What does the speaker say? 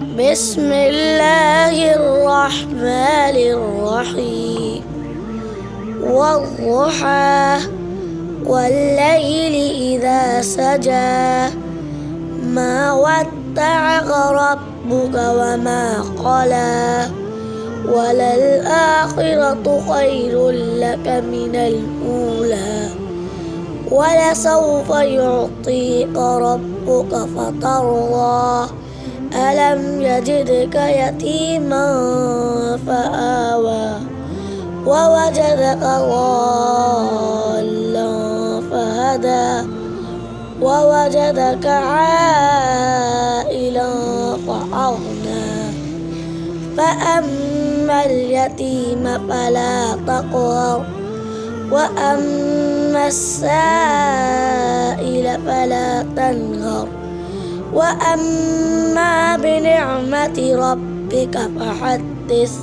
بسم الله الرحمن الرحيم والضحى والليل إذا سجى ما ودعك ربك وما قلى وللآخرة خير لك من الأولى ولسوف يعطيك ربك فترضى ألم يجدك يتيما فآوى ووجدك ضالا فهدى ووجدك عائلا فأغنى فأما اليتيم فلا تقهر وأما السائل فلا تنهر وأما بنعمة ربك فحدث